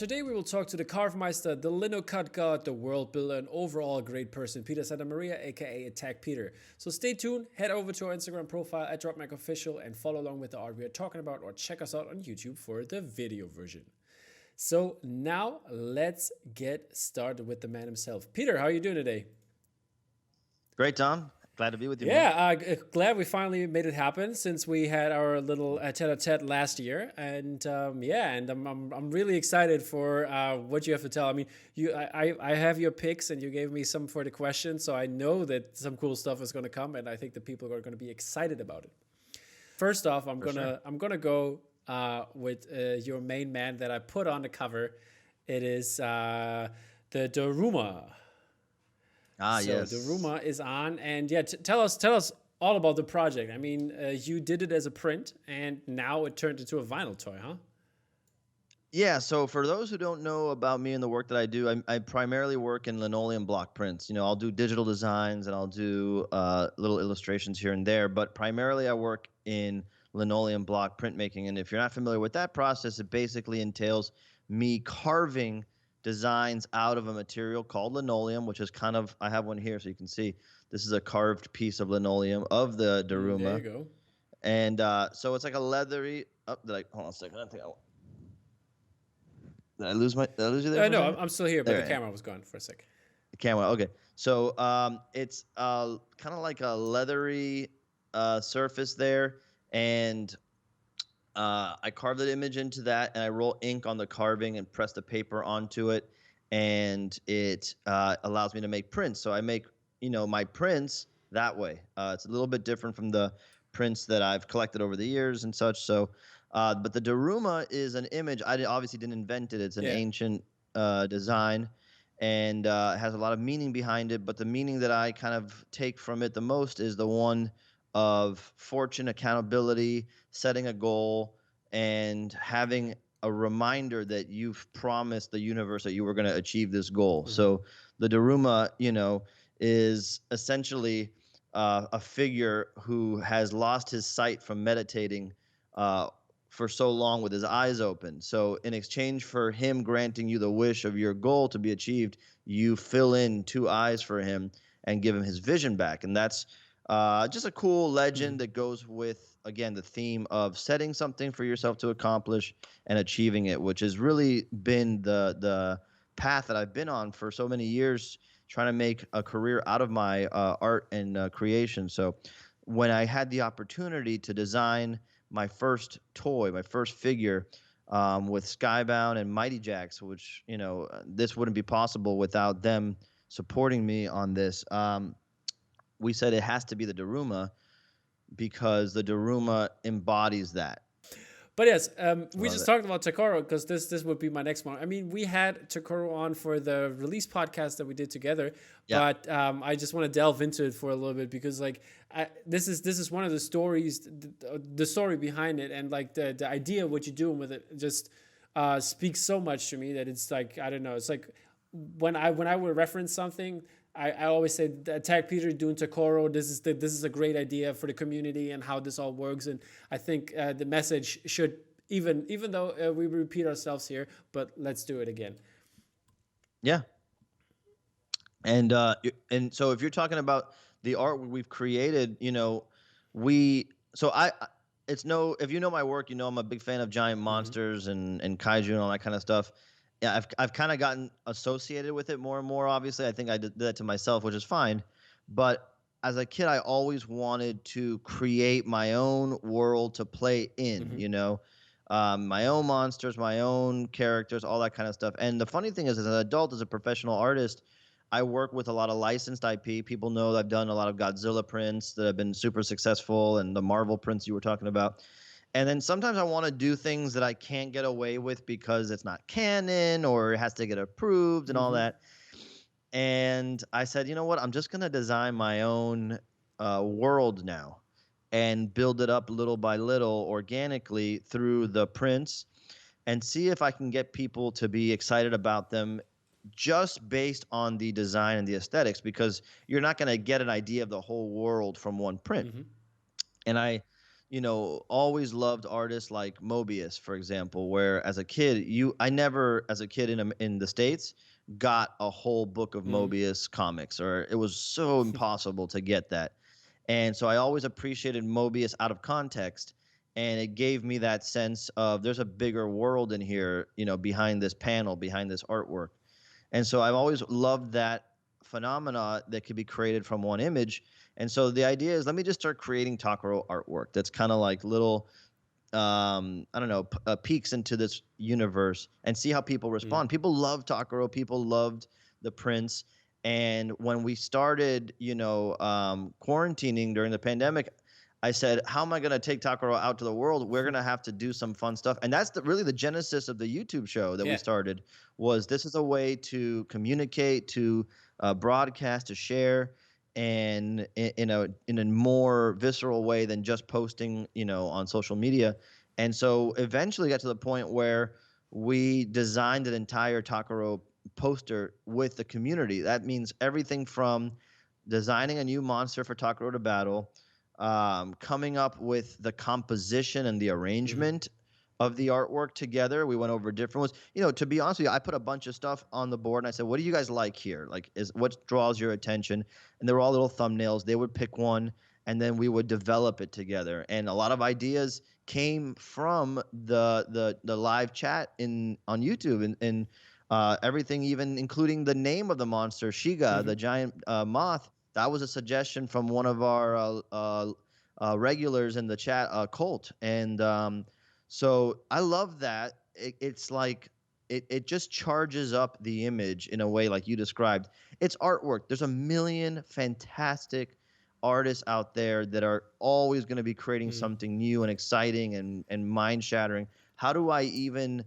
Today we will talk to the carvemeister, the lino cut god, the world builder, and overall great person, Peter Santa Maria, aka Attack Peter. So stay tuned, head over to our Instagram profile at DropMacOfficial and follow along with the art we are talking about, or check us out on YouTube for the video version. So now let's get started with the man himself. Peter, how are you doing today? Great, Tom. Glad to be with you. Yeah, glad we finally made it happen since we had our little tete-a-tete last year, and I'm really excited for what you have to tell. I mean, I have your picks, and you gave me some for the questions, so I know that some cool stuff is going to come, and I think the people are going to be excited about it. First off, I'm gonna go with your main man that I put on the cover. It is the daruma. Yes. The rumor is on, and yeah, tell us all about the project. I mean, you did it as a print, and now it turned into a vinyl toy, huh? Yeah, so for those who don't know about me and the work that I do, I primarily work in linoleum block prints. You know, I'll do digital designs and I'll do little illustrations here and there, but primarily I work in linoleum block printmaking. And if you're not familiar with that process, it basically entails me carving designs out of a material called linoleum, which is kind of, I have one here so you can see. This is a carved piece of linoleum of the daruma. There you go. And so it's like a leathery. Oh, hold on a second. Did I lose you there? No, I'm still here, but the camera was gone for a sec. The camera, okay. So it's kind of like a leathery surface there, and I carve that image into that, and I roll ink on the carving and press the paper onto it, and it allows me to make prints. So I make, my prints that way. It's a little bit different from the prints that I've collected over the years and such. So, but the daruma is an image. I obviously didn't invent it. It's an ancient design, and has a lot of meaning behind it. But the meaning that I kind of take from it the most is the one of fortune, accountability, setting a goal, and having a reminder that you've promised the universe that you were going to achieve this goal. Mm-hmm. So the daruma, is essentially a figure who has lost his sight from meditating for so long with his eyes open. So in exchange for him granting you the wish of your goal to be achieved, you fill in 2 eyes for him and give him his vision back. And that's just a cool legend that goes with, again, the theme of setting something for yourself to accomplish and achieving it, which has really been the path that I've been on for so many years, trying to make a career out of my art and creation. So when I had the opportunity to design my first toy, my first figure with Skybound and Mighty Jacks, which, this wouldn't be possible without them supporting me on this. We said it has to be the daruma because the daruma embodies that. But yes, we just talked about Tokoro because this would be my next one. I mean, we had Tokoro on for the release podcast that we did together, but I just want to delve into it for a little bit because this is one of the stories, the story behind it, and like the idea of what you're doing with it just speaks so much to me that it's like, I don't know, it's like when I would reference something, I always say Attack Peter doing Tokoro. This is a great idea for the community and how this all works. And I think the message should, even though we repeat ourselves here, but let's do it again. Yeah. And so if you're talking about the art we've created, if you know my work, I'm a big fan of giant monsters and kaiju and all that kind of stuff. Yeah, I've kind of gotten associated with it more and more. Obviously, I think I did that to myself, which is fine. But as a kid, I always wanted to create my own world to play in. My own monsters, my own characters, all that kind of stuff. And the funny thing is, as an adult, as a professional artist, I work with a lot of licensed IP. People know that I've done a lot of Godzilla prints that have been super successful, and the Marvel prints you were talking about. And then sometimes I want to do things that I can't get away with because it's not canon or it has to get approved and all that. And I said, you know what? I'm just going to design my own world now and build it up little by little organically through the prints and see if I can get people to be excited about them just based on the design and the aesthetics, because you're not going to get an idea of the whole world from one print. And I always loved artists like Mobius, for example, where as a kid, I never, as a kid in the States, got a whole book of Mm. Mobius comics, or it was so impossible to get that. And so I always appreciated Mobius out of context. And it gave me that sense of there's a bigger world in here, behind this panel, behind this artwork. And so I've always loved that phenomena that could be created from one image. And so the idea is, let me just start creating Takoro artwork that's kind of like little, I don't know, peeks into this universe and see how people respond. People love Takoro. People loved the prints. And when we started, quarantining during the pandemic, I said, how am I going to take Takoro out to the world? We're going to have to do some fun stuff. And that's really the genesis of the YouTube show that we started, was this is a way to communicate, to broadcast, to share, and in a more visceral way than just posting, on social media. And so eventually got to the point where we designed an entire Takoro poster with the community. That means everything from designing a new monster for Takoro to battle, coming up with the composition and the arrangement of the artwork together. We went over different ones. To be honest with you, I put a bunch of stuff on the board and I said, what do you guys like here? Like, what draws your attention? And they were all little thumbnails. They would pick one and then we would develop it together. And a lot of ideas came from the live chat on YouTube, and everything, even including the name of the monster, Shiga, the giant moth. That was a suggestion from one of our regulars in the chat, Colt. And so I love that. It's like it just charges up the image in a way like you described. It's artwork. There's a million fantastic artists out there that are always going to be creating something new and exciting and mind-shattering. How do I even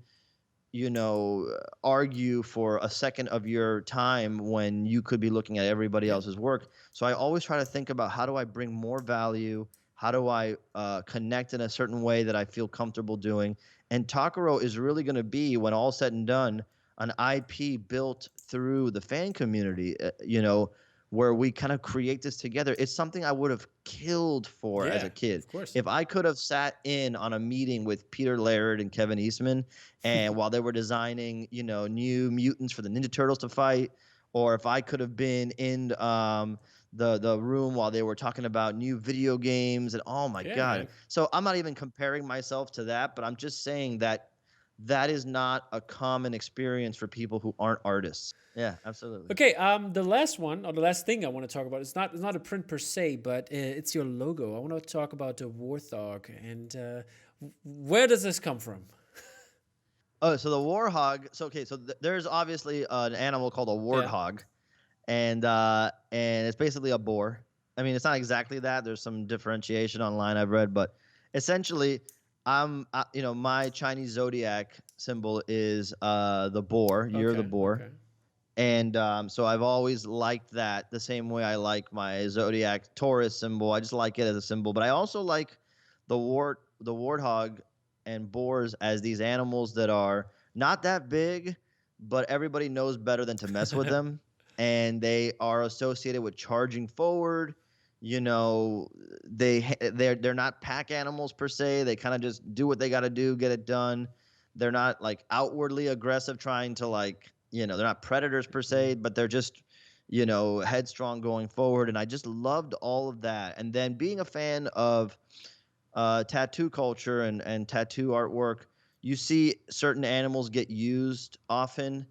argue for a second of your time when you could be looking at everybody else's work? So I always try to think about, how do I bring more value? How do I connect in a certain way that I feel comfortable doing? And Takoro is really going to be, when all said and done, an IP built through the fan community, where we kind of create this together. It's something I would have killed for as a kid. Of course. If I could have sat in on a meeting with Peter Laird and Kevin Eastman, and while they were designing, new mutants for the Ninja Turtles to fight, or if I could have been in the room while they were talking about new video games, and oh my God. Man. So I'm not even comparing myself to that, but I'm just saying that is not a common experience for people who aren't artists. Yeah, absolutely. Okay, the last one, or the last thing I want to talk about, it's not a print per se, but it's your logo. I want to talk about the Warthog, and where does this come from? Oh, so the warhog. So okay, so there's obviously an animal called a warthog, and it's basically a boar. I mean, it's not exactly that. There's some differentiation online I've read, but essentially, my Chinese zodiac symbol is the boar. You're the boar. Okay. And so I've always liked that the same way I like my zodiac Taurus symbol. I just like it as a symbol. But I also like the warthog and boars as these animals that are not that big, but everybody knows better than to mess with them. And they are associated with charging forward. They're not pack animals per se. They kind of just do what they got to do, get it done. They're not like outwardly aggressive, trying to they're not predators per se, but they're just, headstrong going forward. And I just loved all of that. And then being a fan of tattoo culture and tattoo artwork, you see certain animals get used often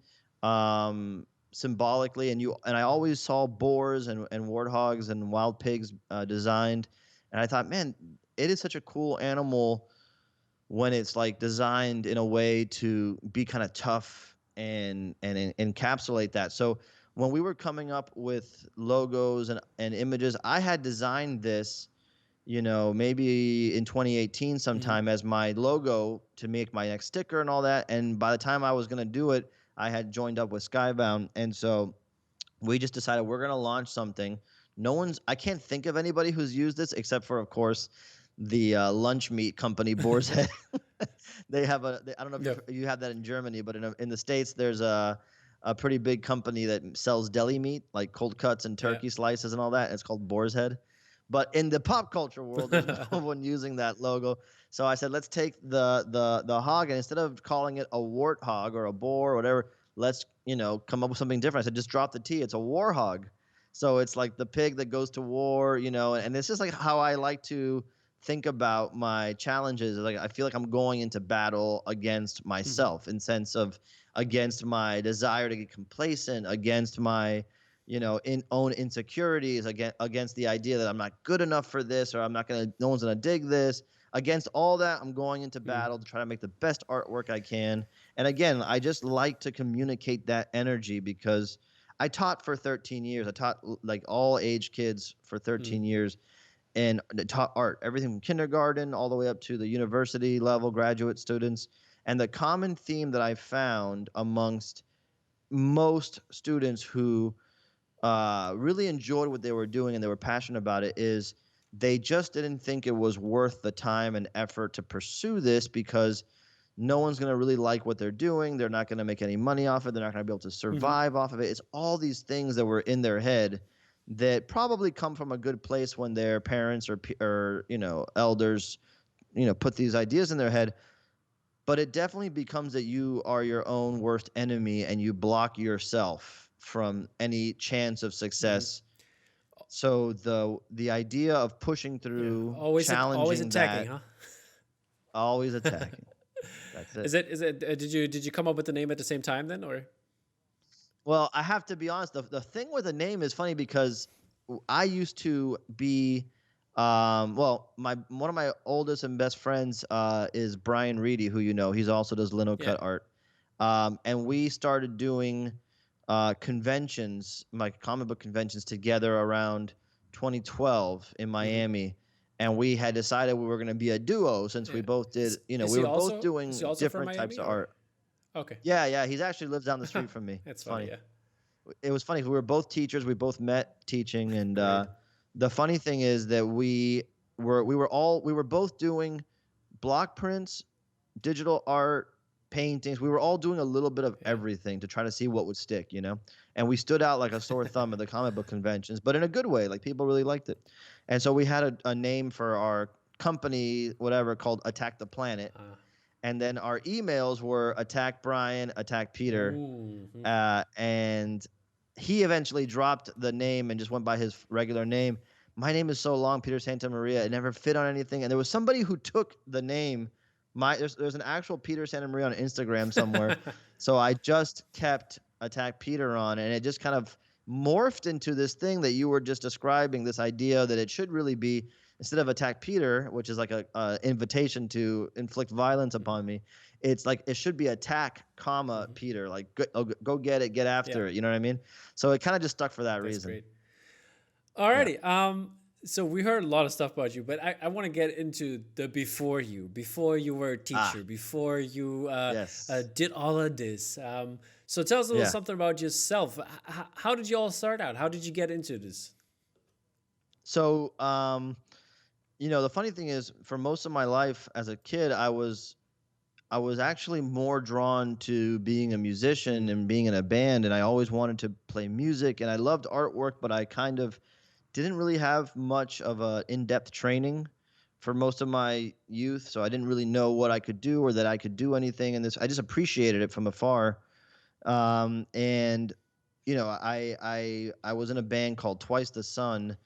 symbolically. And I always saw boars and warthogs and wild pigs designed. And I thought, man, it is such a cool animal when it's like designed in a way to be kind of tough and encapsulate that. So when we were coming up with logos and images, I had designed this, maybe in 2018 sometime as my logo to make my next sticker and all that. And by the time I was going to do it, I had joined up with Skybound. And so we just decided we're going to launch something. I can't think of anybody who's used this except for, of course, the lunch meat company Boar's Head. They have I don't know if you have that in Germany, but in the States, there's a pretty big company that sells deli meat, like cold cuts and turkey slices and all that. And it's called Boar's Head. But in the pop culture world, there's no one using that logo. So I said, let's take the hog, and instead of calling it a warthog or a boar or whatever, let's come up with something different. I said, just drop the T. It's a warhog. So it's like the pig that goes to war, and it's just like how I like to think about my challenges. Like I feel like I'm going into battle against myself in sense of against my desire to get complacent, against my own insecurities, against the idea that I'm not good enough for this, or no one's gonna dig this. Against all that, I'm going into battle to try to make the best artwork I can. And again, I just like to communicate that energy because I taught for 13 years. I taught like all age kids for 13 years, and taught art, everything from kindergarten all the way up to the university level graduate students. And the common theme that I found amongst most students who really enjoyed what they were doing and they were passionate about it is they just didn't think it was worth the time and effort to pursue this because no one's going to really like what they're doing. They're not going to make any money off it. They're not going to be able to survive off of it. It's all these things that were in their head that probably come from a good place when their parents or elders put these ideas in their head. But it definitely becomes that you are your own worst enemy and you block yourself from any chance of success. So the idea of pushing through, challenging always attacking, that, always attacking. That's it. Is it? Did you come up with the name at the same time then, or? Well, I have to be honest. The thing with the name is funny because I used to be, one of my oldest and best friends is Brian Reedy, who he also does lino cut art, and we started doing conventions, like comic book conventions, together around 2012 in Miami. And we had decided we were going to be a duo since we both did, we were both doing different types of art. Okay. Yeah. He actually lives down the street from me. It's funny. Yeah. It was funny. We were both teachers. We both met teaching. And the funny thing is that we were both doing block prints, digital art, paintings. We were all doing a little bit of everything to try to see what would stick, and we stood out like a sore thumb at the comic book conventions, but in a good way. Like people really liked it. And so we had a name for our company, whatever, called Attack the Planet. And then our emails were Attack Brian, Attack Peter. And he eventually dropped the name and just went by his regular name. My name is so long, Peter Santa Maria. It never fit on anything. And there was somebody who took the name. There's an actual Peter Santa Maria on Instagram somewhere. So I just kept Attack Peter on, and it just kind of morphed into this thing that you were just describing, this idea that it should really be, instead of Attack Peter, which is like a invitation to inflict violence upon me, it's like it should be Attack, Peter, like go get it, get after it. You know what I mean? So it kind of just stuck for that reason. Great. Alrighty. Yeah. So we heard a lot of stuff about you, but I want to get into the before you were a teacher, before you did all of this. So tell us a little something about yourself. How did you all start out? How did you get into this? So, the funny thing is, for most of my life as a kid, I was actually more drawn to being a musician and being in a band, and I always wanted to play music, and I loved artwork, but I kind of didn't really have much of a in-depth training for most of my youth, so I didn't really know what I could do or that I could do anything in this. I just appreciated it from afar. And I was in a band called Twice the Sun,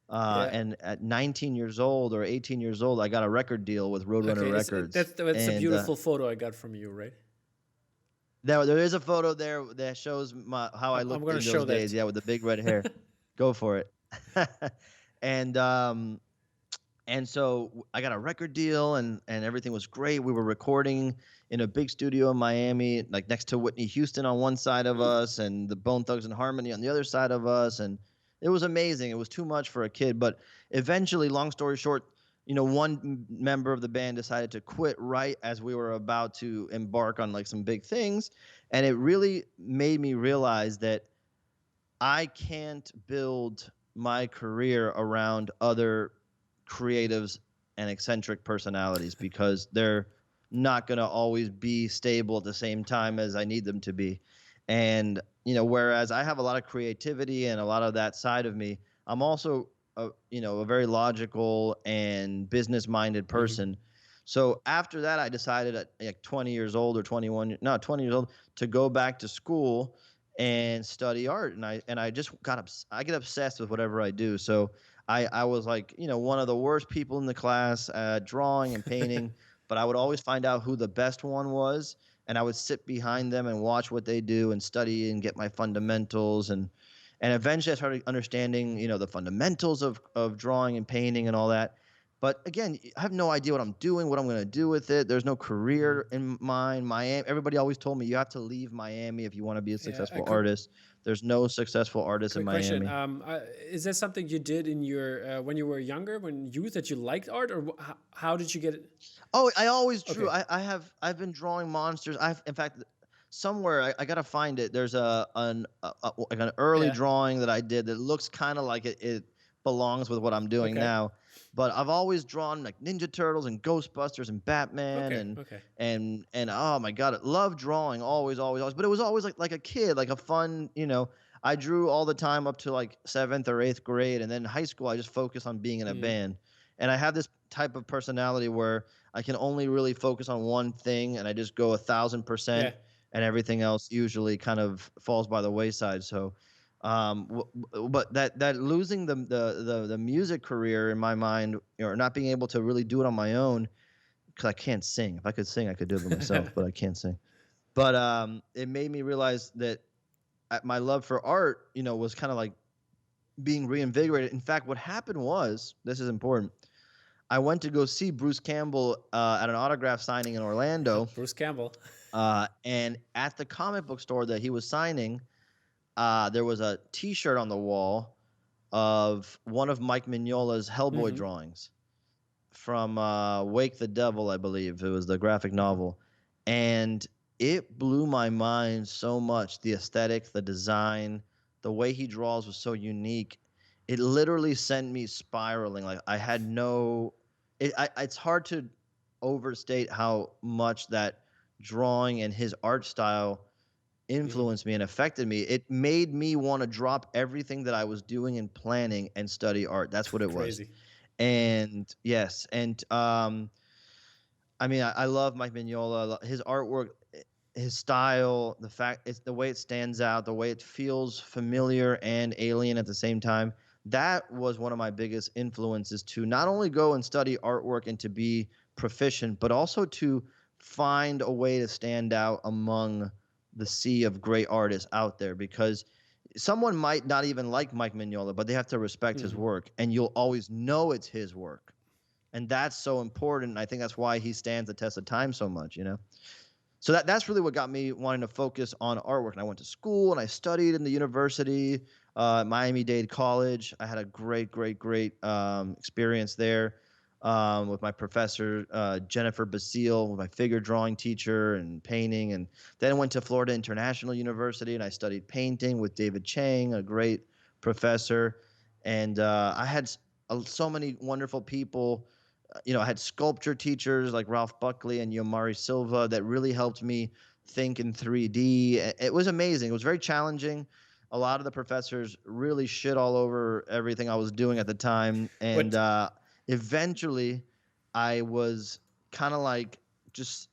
and at 19 years old or 18 years old, I got a record deal with Roadrunner Records. That's a beautiful photo I got from you, right? There is a photo there that shows how I looked in those days. Yeah, with the big red hair. Go for it. And so I got a record deal and everything was great. We were recording in a big studio in Miami, like next to Whitney Houston on one side of us and the Bone Thugs and Harmony on the other side of us. And it was amazing. It was too much for a kid. But eventually, long story short, one member of the band decided to quit right as we were about to embark on like some big things. And it really made me realize that I can't build my career around other creatives and eccentric personalities because they're not going to always be stable at the same time as I need them to be. And, whereas I have a lot of creativity and a lot of that side of me, I'm also a very logical and business minded Mm-hmm. person. So after that, I decided at like 20 years old or 21, no, 20 years old, to go back to school and study art. And I just I get obsessed with whatever I do. So I was like, one of the worst people in the class at drawing and painting, but I would always find out who the best one was, and I would sit behind them and watch what they do and study and get my fundamentals. And eventually I started understanding, the fundamentals of drawing and painting and all that. But again, I have no idea what I'm doing, what I'm going to do with it. There's no Mm-hmm. career in mind. Miami, everybody always told me you have to leave Miami if you want to be a Yeah, a successful quick artist. There's no successful artists in quick question. Miami. Is that something you did in your when you were younger, when youth, that you liked art, or how did you get it? Oh, I always drew. Okay. I've been drawing monsters. In fact, somewhere I gotta find it. There's like an early Yeah. drawing that I did that looks kind of like it belongs with what I'm doing Okay. now. But I've always drawn like Ninja Turtles and Ghostbusters and Batman Okay. and Okay. and oh my God, I love drawing always, always, always. But it was always like a kid, like a fun. I drew all the time up to like 7th or 8th grade, and then in high school I just focused on being in a Mm. band. And I have this type of personality where I can only really focus on one thing, and I just go 1,000%, Yeah. and everything else usually kind of falls by the wayside. So, but that losing the music career in my mind, or not being able to really do it on my own, because I can't sing. If I could sing, I could do it by myself, but I can't sing. But it made me realize that my love for art, was kind of like being reinvigorated. In fact, what happened was, this is important. I went to go see Bruce Campbell at an autograph signing in Orlando, Bruce Campbell. and at the comic book store that he was signing, there was a T-shirt on the wall of one of Mike Mignola's Hellboy Mm-hmm. drawings from Wake the Devil, I believe it was the graphic Mm-hmm. novel, and it blew my mind so much. The aesthetic, the design, the way he draws was so unique. It literally sent me spiraling. Like I had no. It's hard to overstate how much that drawing and his art style Mm-hmm. influenced me and affected me. It made me want to drop everything that I was doing and planning and study art. That's what it was. Crazy. And yes, and I mean, I love Mike Mignola. His artwork, his style, the fact it's the way it stands out, the way it feels familiar and alien at the same time. That was one of my biggest influences to not only go and study artwork and to be proficient, but also to find a way to stand out among the sea of great artists out there, because someone might not even like Mike Mignola, but they have to respect his Mm-hmm. work, and you'll always know it's his work. And that's so important. I think that's why he stands the test of time so much. So that's really what got me wanting to focus on artwork. And I went to school and I studied in the university, Miami-Dade College. I had a great, great, great experience there with my professor, Jennifer Basile, my figure drawing teacher and painting. And then I went to Florida International University and I studied painting with David Chang, a great professor. And I had so many wonderful people. I had sculpture teachers like Ralph Buckley and Yomari Silva that really helped me think in 3D. It was amazing. It was very challenging. A lot of the professors really shit all over everything I was doing at the time. And What eventually, I was kind of like just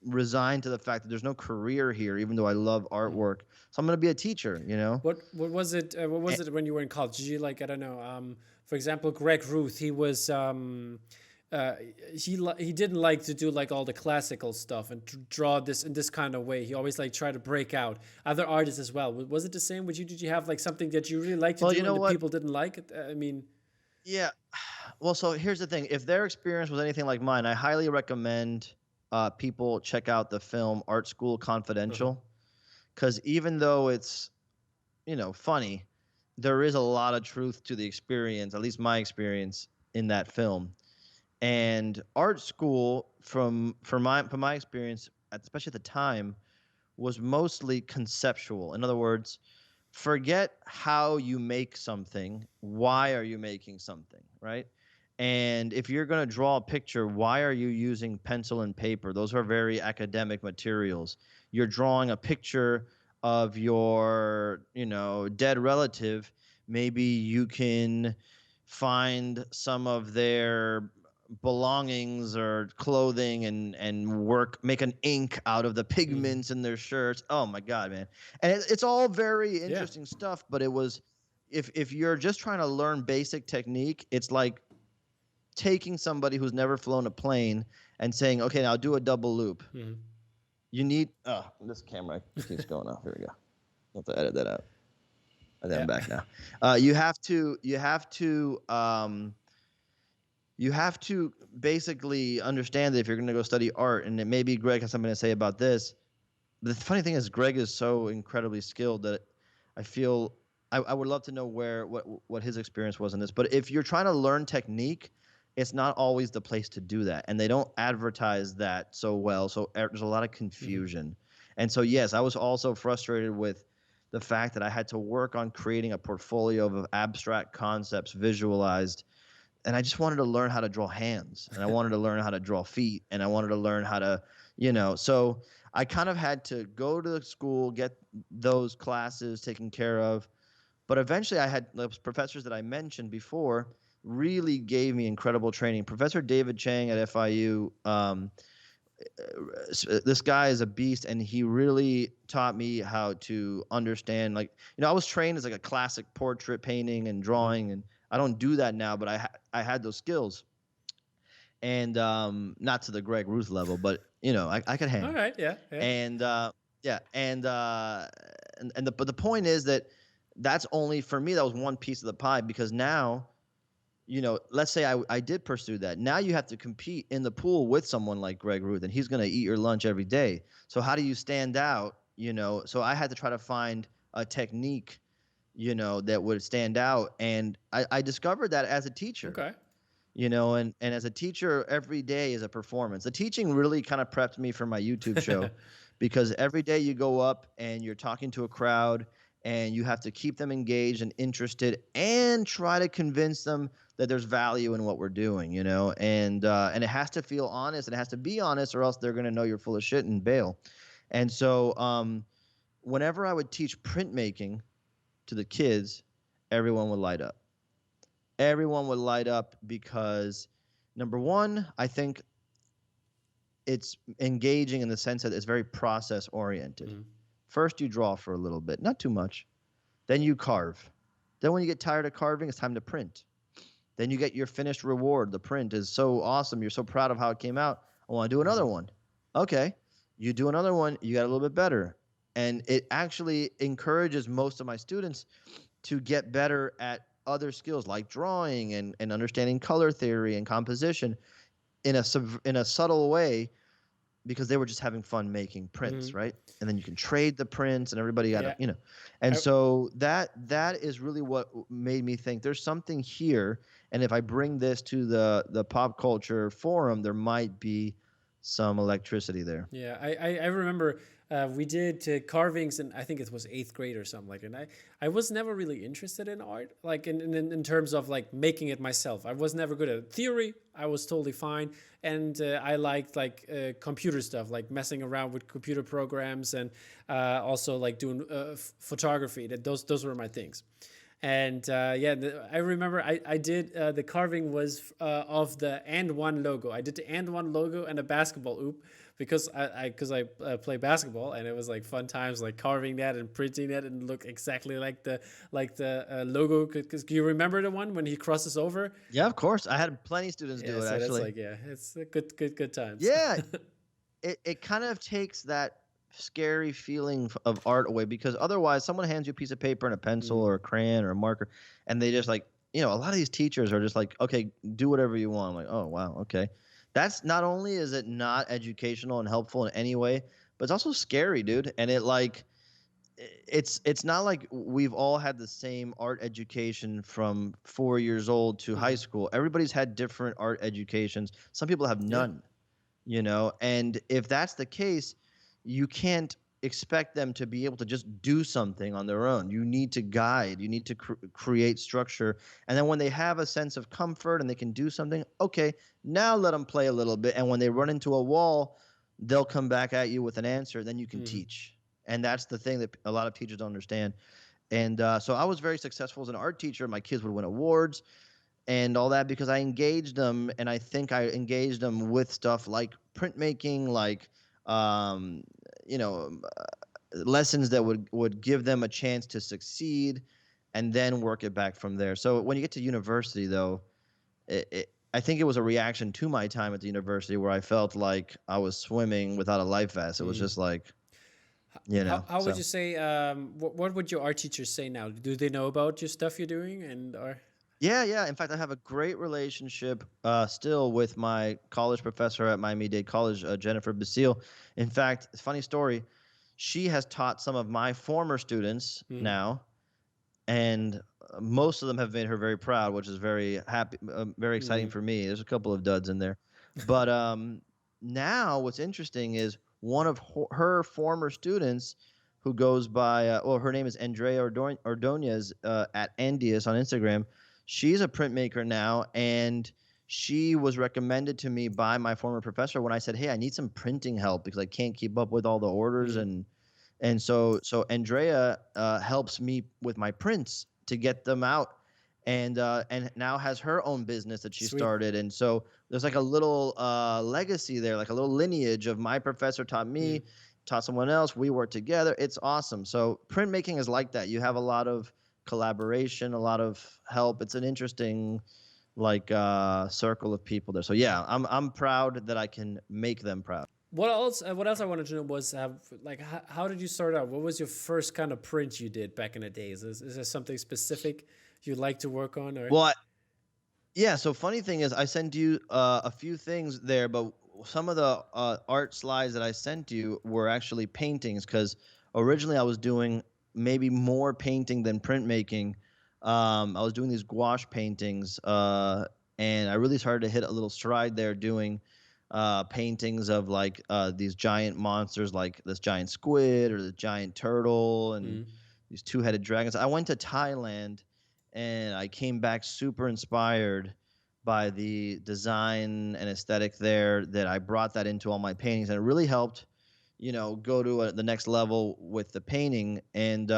resigned to the fact that there's no career here, even though I love artwork. So I'm going to be a teacher. what was it? What was it when you were in college? Did you like, I don't know? For example, Greg Ruth. He was uh, he didn't like to do like all the classical stuff and draw this in this kind of way. He always like tried to break out. Other artists as well. Was it the same with you? Did you have like something that you really liked to Well, do you and know the what? people didn't like it? I mean, Yeah. Well, so here's the thing. If their experience was anything like mine, I highly recommend people check out the film Art School uh-huh. Confidential, because even though it's, funny, there is a lot of truth to the experience, at least my experience in that film. And art school, from my experience, especially at the time, was mostly conceptual. In other words, forget how you make something. Why are you making something, right? And if you're going to draw a picture, why are you using pencil and paper? Those are very academic materials. You're drawing a picture of your, dead relative. Maybe you can find some of their belongings or clothing and make an ink out of the pigments in their shirts. Oh my God, man. And it's all very interesting stuff, but it was, if you're just trying to learn basic technique, it's like taking somebody who's never flown a plane and saying, okay, now do a double loop. You need, this camera keeps going off. Here we go. I'll have to edit that out. And then I'm back now. You have to basically understand that if you're going to go study art, and maybe Greg has something to say about this. The funny thing is, Greg is so incredibly skilled that I feel I would love to know what his experience was in this. But if you're trying to learn technique, it's not always the place to do that, and they don't advertise that so well. So there's a lot of confusion, and so yes, I was also frustrated with the fact that I had to work on creating a portfolio of abstract concepts visualized. And I just wanted to learn how to draw hands, and I wanted to learn how to draw feet, and I wanted to learn how to, so I kind of had to go to the school, get those classes taken care of. But eventually I had those professors that I mentioned before really gave me incredible training. Professor David Chang at FIU, this guy is a beast, and he really taught me how to understand, I was trained as like a classic portrait painting and drawing, and I don't do that now, but I had those skills, and not to the Greg Ruth level, but I could hang. All right, yeah. But the point is that that's only for me. That was one piece of the pie, because now, let's say I did pursue that. Now you have to compete in the pool with someone like Greg Ruth, and he's going to eat your lunch every day. So how do you stand out? So I had to try to find a technique that would stand out. And I discovered that as a teacher. Okay. And as a teacher, every day is a performance. The teaching really kind of prepped me for my YouTube show because every day you go up and you're talking to a crowd, and you have to keep them engaged and interested and try to convince them that there's value in what we're doing, and it has to feel honest, and it has to be honest, or else they're going to know you're full of shit and bail. And so whenever I would teach printmaking to the kids, everyone would light up. Everyone would light up because, number one, I think it's engaging in the sense that it's very process oriented. First, you draw for a little bit, not too much. Then you carve. Then when you get tired of carving, it's time to print. Then you get your finished reward. The print is so awesome. You're so proud of how it came out. I want to do another one. Okay. You do another one. You got a little bit better. And it actually encourages most of my students to get better at other skills like drawing and understanding color theory and composition in a subtle way, because they were just having fun making prints, right? And then you can trade the prints, and everybody got And so that is really what made me think there's something here, and if I bring this to the pop culture forum, there might be some electricity there. Yeah, I remember we did carvings, and I think it was 8th grade or something like that. And I was never really interested in art, like in terms of like making it myself. I was never good at theory. I was totally fine, and I liked computer stuff, like messing around with computer programs, and also like doing photography. Those were my things. And I remember I did the carving was of the And1 logo. I did the And1 logo and a basketball hoop because I play basketball, and it was like fun times, like carving that and printing that and look exactly like the logo. Because do you remember the one when he crosses over? Yeah, of course. I had plenty of students do it. So actually, it's a good times. Yeah, it kind of takes that scary feeling of art away, because otherwise someone hands you a piece of paper and a pencil or a crayon or a marker, and they just like, a lot of these teachers are just like, okay, do whatever you want. I'm like, oh wow, okay. That's not only is it not educational and helpful in any way, but it's also scary, dude. And it's not like we've all had the same art education from 4 years old to high school. Everybody's had different art educations. Some people have none, and if that's the case, you can't expect them to be able to just do something on their own. You need to guide. You need to create structure. And then when they have a sense of comfort and they can do something, okay, now let them play a little bit. And when they run into a wall, they'll come back at you with an answer. Then you can teach. And that's the thing that a lot of teachers don't understand. And so I was very successful as an art teacher. My kids would win awards. and all that because I engaged them, and I think I engaged them with stuff like printmaking, like um, you know, lessons that would give them a chance to succeed, and then work it back from there. So when you get to university, though, I think it was a reaction to my time at the university where I felt like I was swimming without a life vest. It was just like, How would so. you say? What would your art teachers say now? Do they know about your stuff you're doing? And or Yeah, yeah. In fact, I have a great relationship still with my college professor at Miami-Dade College, Jennifer Basile. In fact, funny story, she has taught some of my former students now, and most of them have made her very proud, which is very happy, very exciting for me. There's a couple of duds in there, but now what's interesting is one of her former students, who goes by, well, her name is Andrea Ordonez at Andius on Instagram. She's a printmaker now, and she was recommended to me by my former professor when I said, "Hey, I need some printing help because I can't keep up with all the orders." And so Andrea helps me with my prints to get them out, and now has her own business that she sweet. started. And so there's like a little legacy there, like a little lineage of my professor taught me, taught someone else. We work together. It's awesome. So printmaking is like that. You have a lot of collaboration, a lot of help. It's an interesting circle of people there. So yeah, I'm proud that I can make them proud. What else? What else I wanted to know was like how did you start out? What was your first kind of print you did back in the days? Is there something specific you'd like to work on? Or Well, yeah. So funny thing is, I sent you a few things there, but some of the art slides that I sent you were actually paintings because originally I was doing maybe more painting than printmaking. I was doing these gouache paintings, and I really started to hit a little stride there doing paintings of these giant monsters, like this giant squid or the giant turtle and these two-headed dragons. I went to Thailand and I came back super inspired by the design and aesthetic there, that I brought that into all my paintings, and it really helped, go to the next level with the painting. And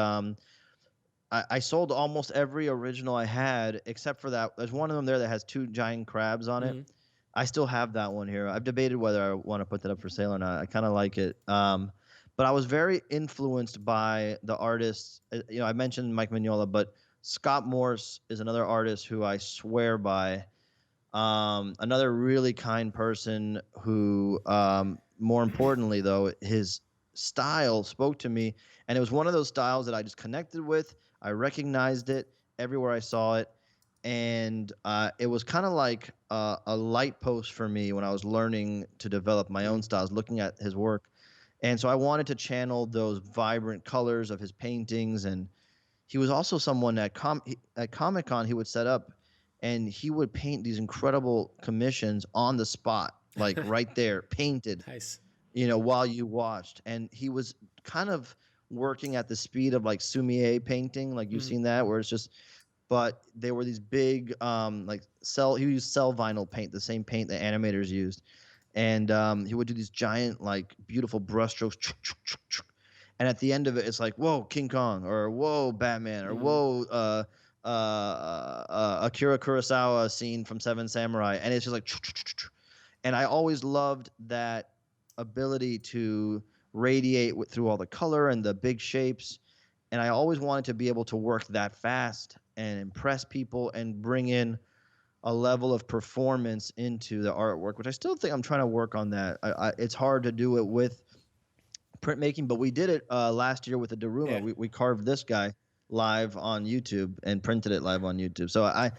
I sold almost every original I had except for that. There's one of them there that has two giant crabs on it. I still have that one here. I've debated whether I want to put that up for sale or not. I kind of like it. But I was very influenced by the artists. I mentioned Mike Mignola, but Scott Morse is another artist who I swear by. Another really kind person who, more importantly, though, his style spoke to me. And it was one of those styles that I just connected with. I recognized it everywhere I saw it. And it was kind of like a light post for me when I was learning to develop my own styles, looking at his work. And so I wanted to channel those vibrant colors of his paintings. And he was also someone at Comic-Con he would set up, and he would paint these incredible commissions on the spot, like right there, painted, nice. While you watched. And he was kind of working at the speed of like Sumier painting, like you've seen that, where it's just, but they were these big, he used cell vinyl paint, the same paint that animators used. And he would do these giant, like, beautiful brushstrokes. And at the end of it, it's like, whoa, King Kong, or whoa, Batman, or whoa, Akira Kurosawa scene from Seven Samurai. And it's just like, and I always loved that ability to radiate through all the color and the big shapes. And I always wanted to be able to work that fast and impress people and bring in a level of performance into the artwork, which I still think I'm trying to work on that. It's hard to do it with printmaking, but we did it last year with the daruma. Yeah. We carved this guy live on YouTube and printed it live on YouTube. So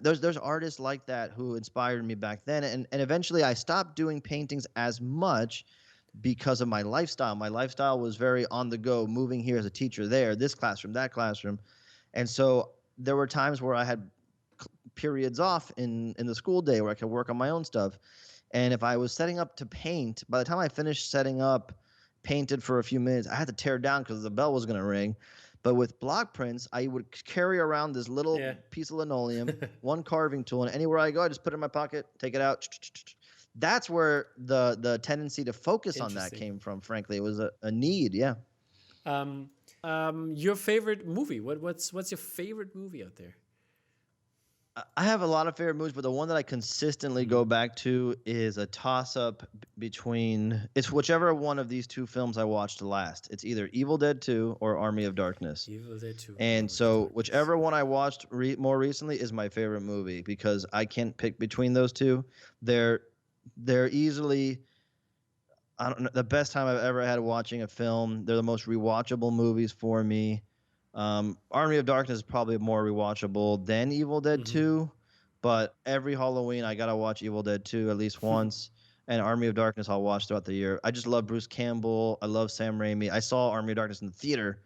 there's artists like that who inspired me back then, and eventually I stopped doing paintings as much because of my lifestyle. My lifestyle was very on the go, moving here as a teacher, there, this classroom, that classroom. And so there were times where I had periods off in the school day where I could work on my own stuff. And if I was setting up to paint, by the time I finished setting up, painted for a few minutes, I had to tear down because the bell was going to ring. But with block prints, I would carry around this little piece of linoleum, one carving tool, and anywhere I go, I just put it in my pocket, take it out. That's where the tendency to focus on that came from, frankly. It was a need, yeah. Your favorite movie? What's your favorite movie out there? I have a lot of favorite movies, but the one that I consistently go back to is a toss-up between it's whichever one of these two films I watched last. It's either Evil Dead 2 or Army of Darkness. Evil Dead 2. And so whichever one I watched more recently is my favorite movie because I can't pick between those two. They're easily I don't know the best time I've ever had watching a film. They're the most rewatchable movies for me. Army of Darkness is probably more rewatchable than Evil Dead 2, but every Halloween I gotta watch Evil Dead 2 at least once, and Army of Darkness I'll watch throughout the year. I just love Bruce Campbell. I love Sam Raimi. I saw Army of Darkness in the theater,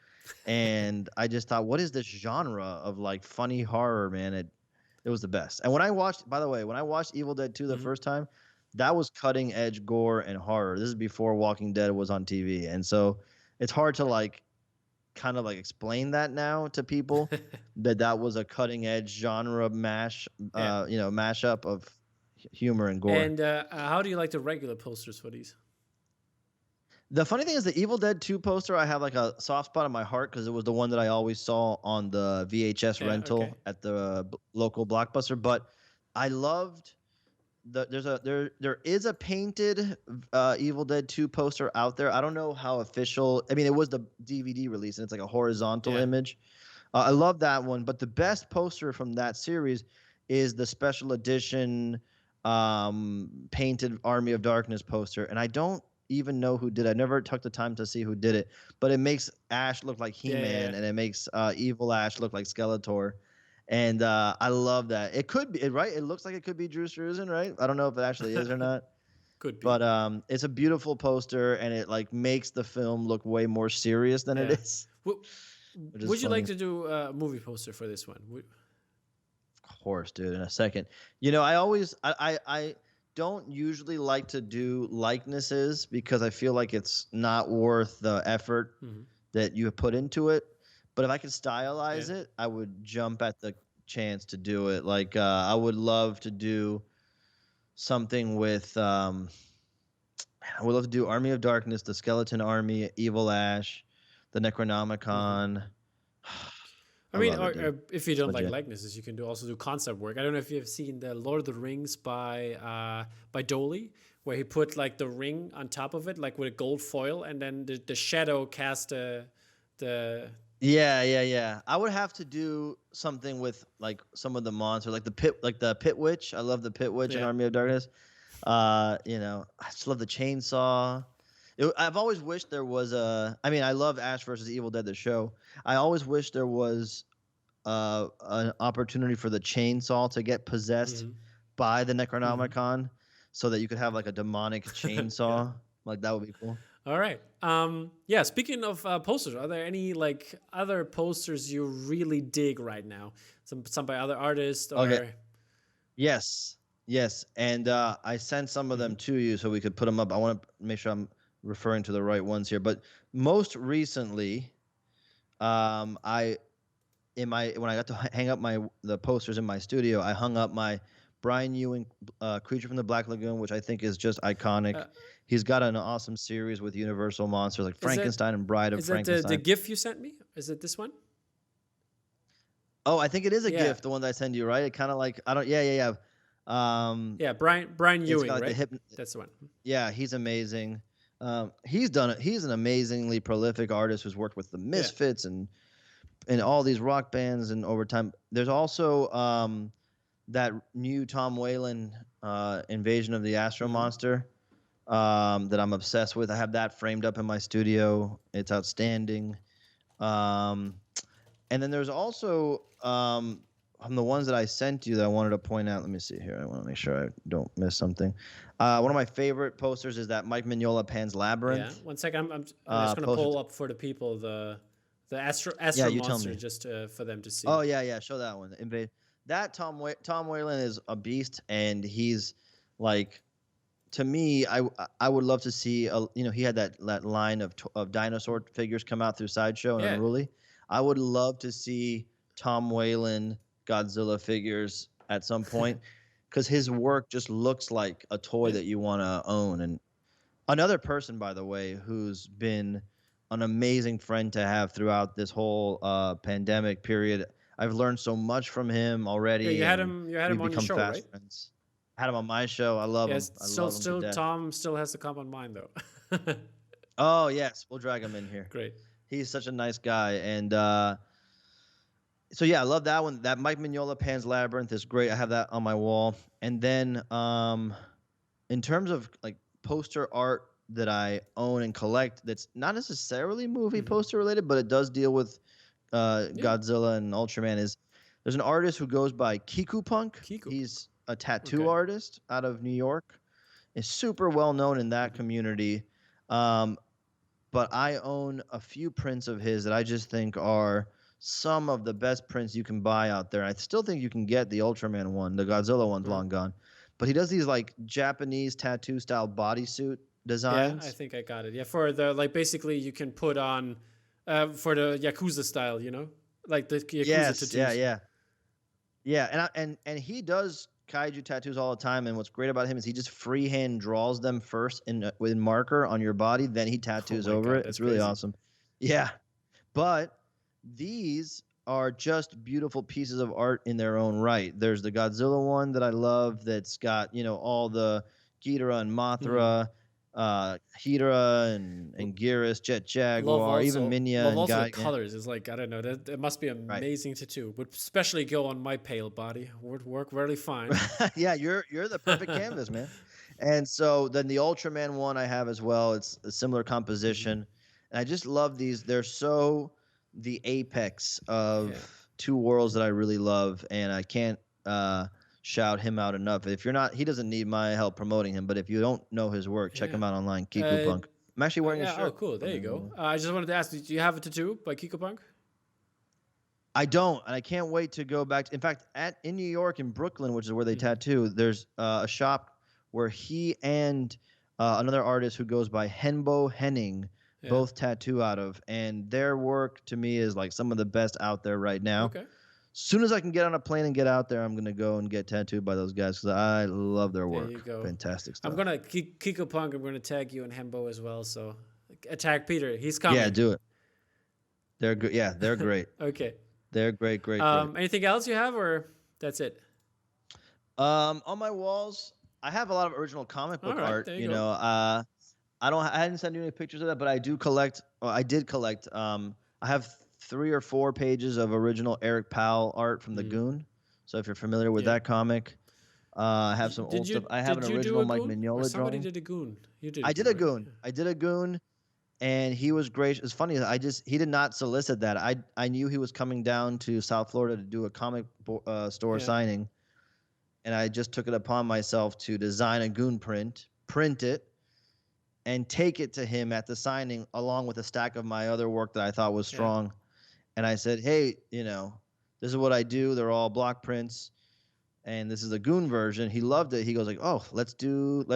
and I just thought, what is this genre of like funny horror, man? It was the best. And when I watched, by the way, when I watched Evil Dead 2 the first time, that was cutting edge gore and horror. This is before Walking Dead was on TV, and so it's hard to like kind of like explain that now to people that was a cutting edge genre mashup of humor and gore. And how do you like the regular posters for these? The funny thing is the Evil Dead 2 poster, I have like a soft spot in my heart because it was the one that I always saw on the VHS rental at the local Blockbuster. But I loved there is a painted Evil Dead 2 poster out there. I don't know how official. I mean, it was the DVD release, and it's like a horizontal image. I love that one, but the best poster from that series is the special edition painted Army of Darkness poster, and I don't even know who did it. I never took the time to see who did it, but it makes Ash look like He-Man, and it makes Evil Ash look like Skeletor. And I love that. It could be right. It looks like it could be Drew Struzan, right? I don't know if it actually is or not. Could be. But it's a beautiful poster, and it like makes the film look way more serious than it is. Would you like to do a movie poster for this one? Of course, dude. In a second. You know, I don't usually like to do likenesses because I feel like it's not worth the effort that you put into it. But if I could stylize it, I would jump at the chance to do it. Like I would love to do something with I would love to do Army of Darkness, the Skeleton Army, Evil Ash, the Necronomicon. I mean, or if you don't like likenesses, you can also do concept work. I don't know if you've seen the Lord of the Rings by Doley, where he put like the ring on top of it, like with a gold foil, and then the shadow cast the Yeah. I would have to do something with like some of the monsters, like the pit witch. I love the pit witch in Army of Darkness. I just love the chainsaw. I've always wished there was I love Ash versus Evil Dead, the show. I always wish there was an opportunity for the chainsaw to get possessed by the Necronomicon, so that you could have like a demonic chainsaw. Like that would be cool. All right. Speaking of posters, are there any like other posters you really dig right now? Some by other artists or Yes. And I sent some of them to you so we could put them up. I want to make sure I'm referring to the right ones here. But most recently, when I got to hang up the posters in my studio, I hung up my Brian Ewing Creature from the Black Lagoon, which I think is just iconic. He's got an awesome series with Universal monsters like Frankenstein and Bride of Frankenstein. Is that the GIF you sent me? Is it this one? Oh, I think it is a GIF, the one that I send you, right? It kind of like yeah. Brian Ewing, like right? That's the one. Yeah, he's amazing. He's done it. He's an amazingly prolific artist who's worked with the Misfits and all these rock bands and over time. There's also that new Tom Whalen Invasion of the Astro Monster that I'm obsessed with. I have that framed up in my studio. It's outstanding. And then there's also from the ones that I sent you that I wanted to point out. Let me see here. I want to make sure I don't miss something. One of my favorite posters is that Mike Mignola Pan's Labyrinth. Yeah. 1 second. I'm just going to pull up for the people the Astro Monster just for them to see. Oh yeah. Show that one. That Tom Whalen is a beast, and he's like, to me, I would love to see he had that line of dinosaur figures come out through Sideshow and Unruly. I would love to see Tom Whalen Godzilla figures at some point, because his work just looks like a toy that you want to own. And another person, by the way, who's been an amazing friend to have throughout this whole pandemic period. I've learned so much from him Yeah, already, and you had we've him on your become show, fast right? friends. I had him on my show. I love him. Yes, I still love him to still death. Tom still has to come on mine though. Oh yes, we'll drag him in here. Great. He's such a nice guy, and so yeah, I love that one. That Mike Mignola Pan's Labyrinth is great. I have that on my wall. And then in terms of like poster art that I own and collect, that's not necessarily movie poster related, but it does deal with Godzilla and Ultraman. Is there's an artist who goes by Kiku Punk. He's a tattoo artist out of New York. Is super well known in that community. But I own a few prints of his that I just think are some of the best prints you can buy out there. I still think you can get the Ultraman one. The Godzilla one's long gone. But he does these like Japanese tattoo style bodysuit designs. Yeah, I think I got it. Yeah, for the like basically you can put on for the Yakuza style, you know? Like the Yakuza tattoos. Yeah. And he does kaiju tattoos all the time, and what's great about him is he just freehand draws them first with marker on your body, then he tattoos over it. It's really awesome. Yeah. But these are just beautiful pieces of art in their own right. There's the Godzilla one that I love that's got, all the Ghidorah and Mothra, Hydra and Gearus, Jet Jaguar, even Minya love and also Guy. the colors. It's like, I don't know, that must be amazing tattoo. Would especially go on my pale body. Would work really fine. Yeah, you're the perfect canvas, man. And so then the Ultraman one I have as well. It's a similar composition. And I just love these. They're so the apex of two worlds that I really love, and I can't shout him out enough. If you're not, he doesn't need my help promoting him, but if you don't know his work, check him out online, Kiku Punk. I'm actually wearing his shirt. Oh, cool. There you go. I just wanted to ask, do you have a tattoo by Kiku Punk? I don't, and I can't wait to go back. In fact, in New York, in Brooklyn, which is where they tattoo, there's a shop where he and another artist who goes by Henbo Henning both tattoo out of, and their work to me is like some of the best out there right now. Okay. Soon as I can get on a plane and get out there, I'm gonna go and get tattooed by those guys because I love their work. There you go. Fantastic stuff. I'm gonna Kiku Punk. I'm gonna tag you and Hembo as well. So attack Peter. He's coming. Yeah, do it. They're good. Yeah, they're great. Okay. They're great. Anything else you have, or that's it? On my walls, I have a lot of original comic book art. There you go. I hadn't sent you any pictures of that, but I do collect. I did collect. I have 3 or 4 pages of original Eric Powell art from the Goon. So if you're familiar with that comic, I have some old stuff. I have an original Mike Mignola somebody drawing. Did a Goon. You did. I did a Goon. I did a Goon, and he was gracious. It's funny. He did not solicit that. I knew he was coming down to South Florida to do a comic store signing, and I just took it upon myself to design a Goon print it, and take it to him at the signing along with a stack of my other work that I thought was strong. Yeah. And I said, hey, this is what I do. They're all block prints, and this is a Goon version. He loved it. He goes like, oh, let's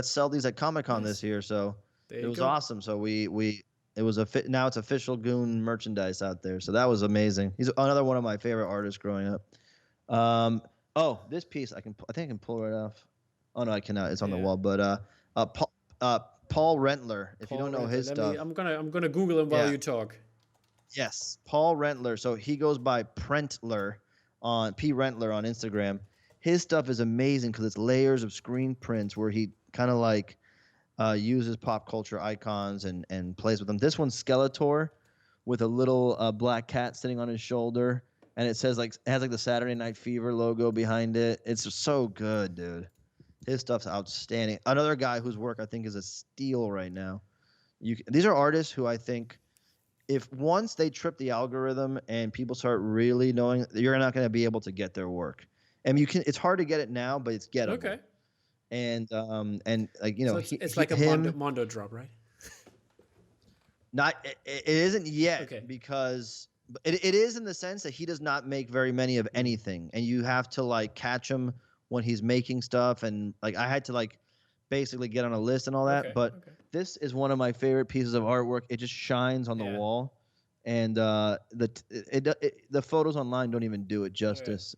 sell these at Comic-Con this year. So it was awesome. So now it's official Goon merchandise out there. So that was amazing. He's another one of my favorite artists growing up. This piece I think I can pull right off. Oh no, I cannot. It's on the wall. But Paul Rentler. If you don't know his stuff, I'm gonna Google him while you talk. Yes, Paul Rentler. So he goes by Prentler on P Rentler on Instagram. His stuff is amazing because it's layers of screen prints where he kind of like uses pop culture icons and plays with them. This one's Skeletor with a little black cat sitting on his shoulder, and it has like the Saturday Night Fever logo behind it. It's just so good, dude. His stuff's outstanding. Another guy whose work I think is a steal right now. These are artists who I think, if once they trip the algorithm and people start really knowing, you're not going to be able to get their work. And it's hard to get it now, but it's gettable. Okay. And like so it's like a Mondo drop, right? It isn't yet because it is in the sense that he does not make very many of anything, and you have to like catch him when he's making stuff, and like I had to like basically get on a list and all that. This is one of my favorite pieces of artwork. It just shines on the wall, and the photos online don't even do it justice.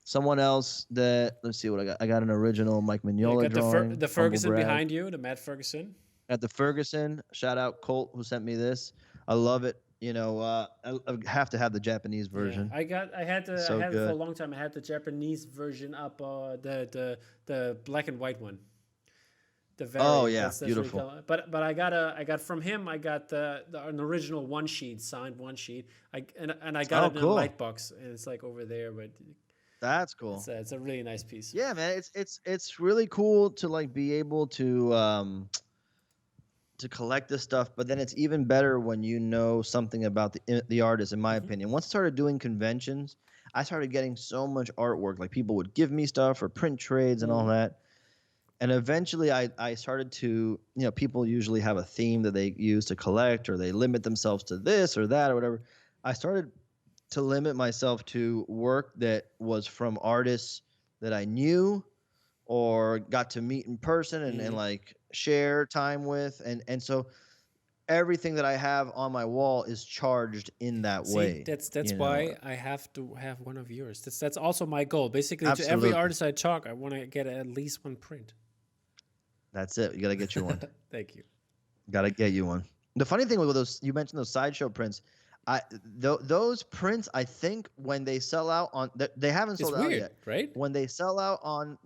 Someone else that, let's see what I got. I got an original Mike Mignola drawing. The Ferguson behind you, the Matt Ferguson. At the Ferguson, shout out Colt who sent me this. I love it. I have to have the Japanese version. I had So it for a good. long time. I had the Japanese version up, the black and white one. The Oh variant. yeah, That's really beautiful. cool. But I got from him. I got an original one sheet, signed one sheet. And I got Oh, it in a cool. light box, and it's like over there. But That's cool. it's a really nice piece. Yeah, man, it's really cool to like be able to collect this stuff, but then it's even better when you know something about the artist, in my opinion. Once I started doing conventions, I started getting so much artwork. Like people would give me stuff or print trades and all that. And eventually I started to, people usually have a theme that they use to collect, or they limit themselves to this or that or whatever. I started to limit myself to work that was from artists that I knew or got to meet in person and like share time with. And so everything that I have on my wall is charged in that See, way. that's why I have to have one of yours. That's also my goal. Basically, to every Absolutely. artist I talk, I want to get at least one print. That's it. You got to get you one. Thank you. Got to get you one. The funny thing with those, you mentioned those Sideshow prints. Those prints, I think when they sell out on, they haven't sold out yet, right? When they sell out on,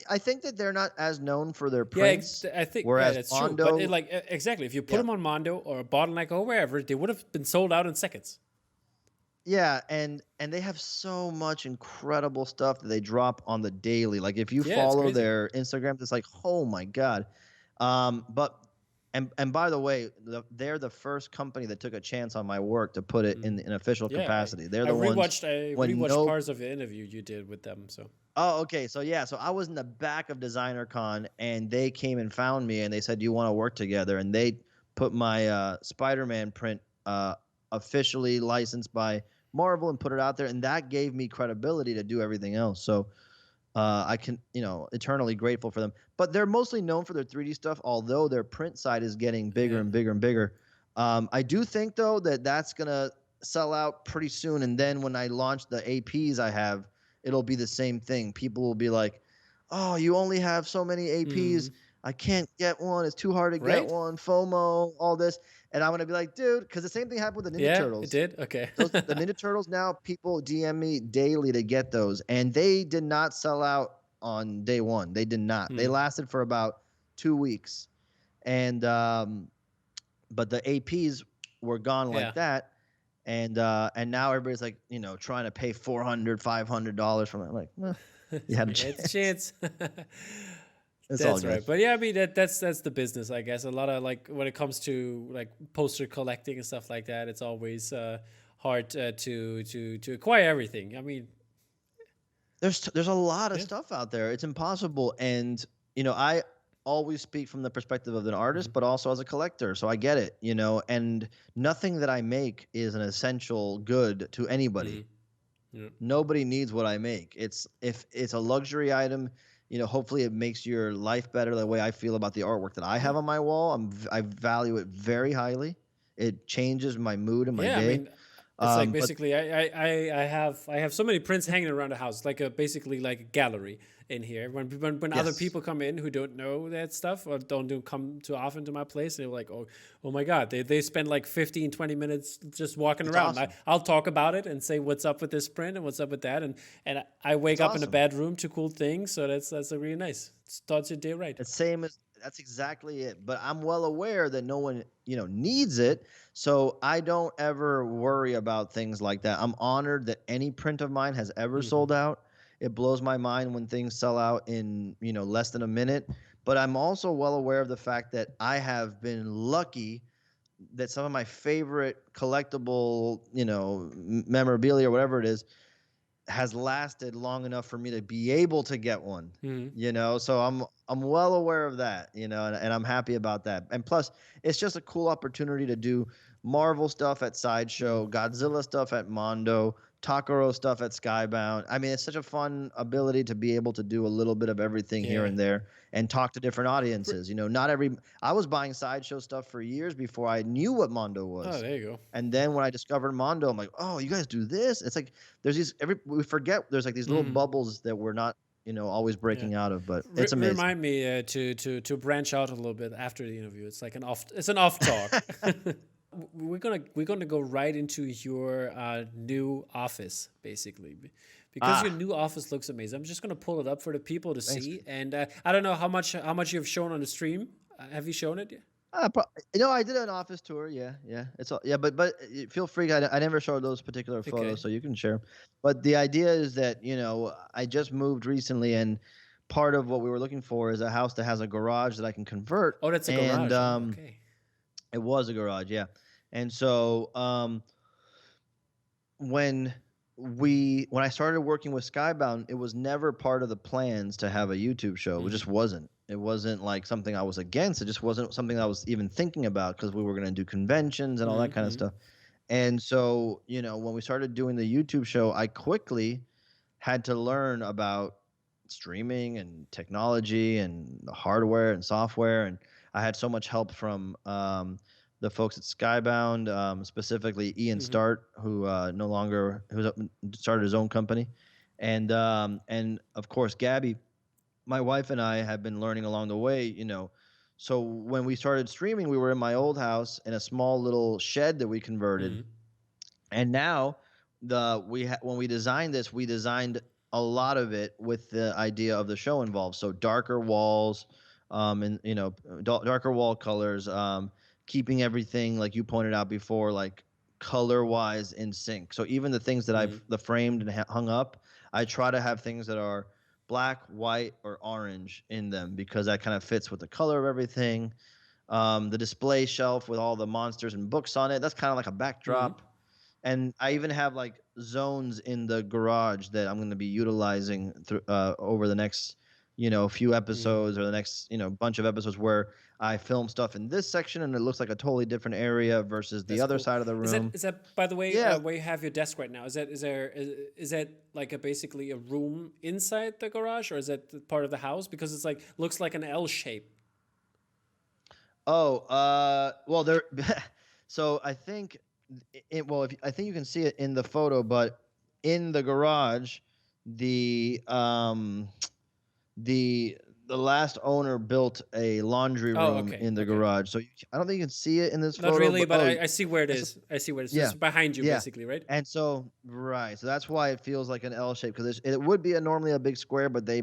I think that they're not as known for their Yeah, prints. I think whereas that's Mondo, true. But exactly, if you put them on Mondo or Bottleneck or wherever, they would have been sold out in seconds. Yeah, and they have so much incredible stuff that they drop on the daily. Like if you follow their Instagram, it's like, oh my god. But and by the way, they're the first company that took a chance on my work to put it in an official capacity. They're the ones. I rewatched parts of the interview you did with them. So. Oh, okay. So yeah, so I was in the back of Designer Con, and they came and found me, and they said, "Do you want to work together?" And they put my Spider-Man print officially licensed by Marvel and put it out there, and that gave me credibility to do everything else. So I can, eternally grateful for them. But they're mostly known for their 3D stuff, although their print side is getting bigger and bigger and bigger. I do think though that that's gonna sell out pretty soon, and then when I launch the APs I have, it'll be the same thing. People will be like, "Oh, you only have so many APs. I can't get one. It's too hard to get one. FOMO, all this." And I'm going to be like, dude, because the same thing happened with the Ninja Turtles. It did? Okay. The Ninja Turtles, now people DM me daily to get those. And they did not sell out on day one. They did not. They lasted for about 2 weeks. And but the APs were gone like that. And now everybody's like, trying to pay $400, $500 from it. I'm like, well, you had a chance. That's right. But yeah, I mean that's the business, I guess. A lot of like when it comes to like poster collecting and stuff like that, it's always hard to acquire everything. I mean, there's a lot of stuff out there. It's impossible, and I always speak from the perspective of an artist, but also as a collector, so I get it. And nothing that I make is an essential good to anybody. Nobody needs what I make. If it's a luxury item. Hopefully it makes your life better. The way I feel about the artwork that I have on my wall, I value it very highly. It changes my mood and my day. I mean, it's like basically I have so many prints hanging around the house, like basically like a gallery in here. When other people come in who don't know that stuff or don't come too often to my place, they're like, oh my god, they spend like 15-20 minutes just walking around. Awesome. I'll talk about it and say what's up with this print and what's up with that, and I wake up in a bad room to cool things. So that's a really nice. Starts your day right. That's exactly it. But I'm well aware that no one, needs it. So I don't ever worry about things like that. I'm honored that any print of mine has ever sold out. It blows my mind when things sell out in, less than a minute. But I'm also well aware of the fact that I have been lucky that some of my favorite collectible, memorabilia or whatever it is, has lasted long enough for me to be able to get one. So I'm well aware of that, and I'm happy about that. And plus, it's just a cool opportunity to do Marvel stuff at Sideshow, Godzilla stuff at Mondo, Tokoro stuff at Skybound. I mean, it's such a fun ability to be able to do a little bit of everything here and there and talk to different audiences. I was buying Sideshow stuff for years before I knew what Mondo was. Oh, there you go. And then when I discovered Mondo, I'm like, oh, you guys do this? It's like there's we forget there's like these little bubbles that we're not, always breaking out of, but it's amazing. Remind me to branch out a little bit after the interview. It's like an off talk. We're gonna go right into your new office, basically, because your new office looks amazing. I'm just gonna pull it up for the people to see, and I don't know how much you've shown on the stream. Have you shown it yet? I did an office tour. Yeah, it's all, yeah, but feel free. I never showed those particular photos, so you can share 'em. But the idea is that I just moved recently, and part of what we were looking for is a house that has a garage that I can convert. Oh, that's a garage. Okay. It was a garage, yeah. And so when I started working with Skybound, it was never part of the plans to have a YouTube show. It just wasn't. It wasn't like something I was against. It just wasn't something I was even thinking about because we were going to do conventions and all that kind of stuff. And so, when we started doing the YouTube show, I quickly had to learn about streaming and technology and the hardware and software. And I had so much help from the folks at Skybound, specifically Ian Start, who started his own company, and of course Gabby, my wife, and I have been learning along the way. So when we started streaming, we were in my old house in a small little shed that we converted, and now when we designed this, we designed a lot of it with the idea of the show involved. So darker walls, and darker wall colors. Keeping everything, like you pointed out before, like color-wise in sync. So even the things that I've framed and hung up, I try to have things that are black, white, or orange in them because that kind of fits with the color of everything. The display shelf with all the monsters and books on it, that's kind of like a backdrop. And I even have like zones in the garage that I'm going to be utilizing over the next few episodes or the next bunch of episodes where I film stuff in this section and it looks like a totally different area versus the other side of the room. Is that by the way where you have your desk right now? Is that like basically a room inside the garage, or is that part of the house? Because it's like looks like an L shape. Well there so I think I think you can see it in the photo, but in the garage the last owner built a laundry room in the garage. So I don't think you can see it in this photo. Not really, but I see where it is. I see where it is. Yeah. It's behind you, basically, right? And so, so that's why it feels like an L shape, because it would be normally a big square, but they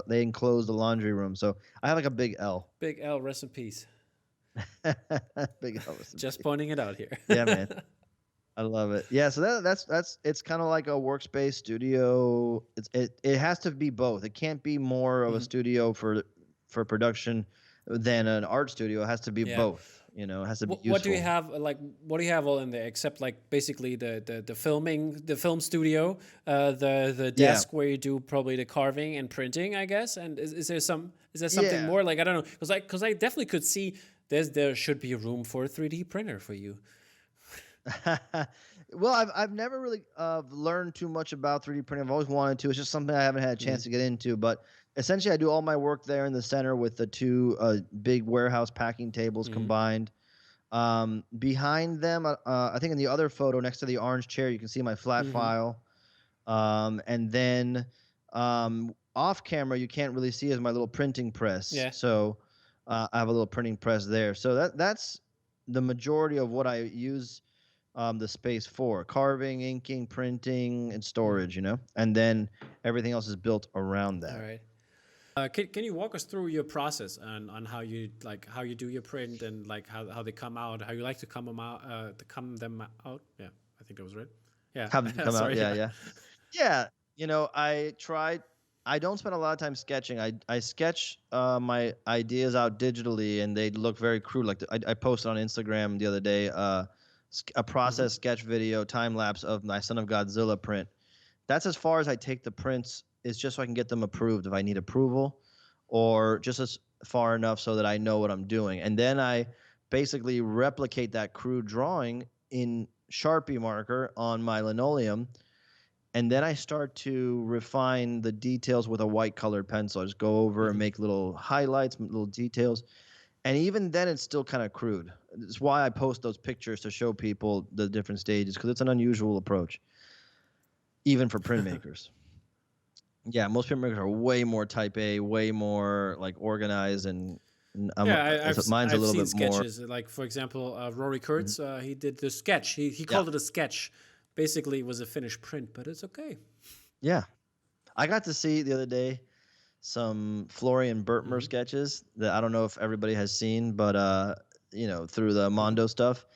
they enclosed the laundry room. So I have like a big L. Big L, rest in peace. Big L, rest in Just peace. pointing it out here. Yeah, man. I love it. Yeah, so that's it's kind of like a workspace studio. It has to be both. It can't be more of a studio for production than an art studio. It has to be both. It has to be useful. What do you have what do you have all in there except like basically the film studio, the desk where you do probably the carving and printing, I guess. And is there something more? Like I don't know, because I definitely could see there should be a room for a 3D printer for you. Well, I've never really learned too much about 3D printing. I've always wanted to. It's just something I haven't had a chance to get into. But essentially, I do all my work there in the center with the two big warehouse packing tables combined. Behind them, I think in the other photo next to the orange chair, you can see my flat file. And then off camera, you can't really see as my little printing press. Yeah. So I have a little printing press there. So that's the majority of what I use the space for: carving, inking, printing, and storage, and then everything else is built around that. All right. Can you walk us through your process on how you do your print and like how they come out, how you like to come them out? Yeah, I think that was right. Yeah. Have them come out. Yeah. I don't spend a lot of time sketching. I sketch my ideas out digitally, and they look very crude. Like I posted on Instagram the other day a process sketch video time lapse of my Son of Godzilla print. That's as far as I take the prints. It's just so I can get them approved if I need approval, or just as far enough so that I know what I'm doing. And then I basically replicate that crude drawing in Sharpie marker on my linoleum. And then I start to refine the details with a white colored pencil. I just go over and make little highlights, little details. And even then, it's still kind of crude. It's why I post those pictures to show people the different stages, because it's an unusual approach, even for printmakers. Yeah, most printmakers are way more type A, way more like organized and Mine's a little seen bit more. sketches. Like for example, Rory Kurtz, he did the sketch. He called it a sketch. Basically, it was a finished print, but it's okay. Yeah, I got to see the other day some Florian Bertmer sketches that I don't know if everybody has seen, but through the Mondo stuff,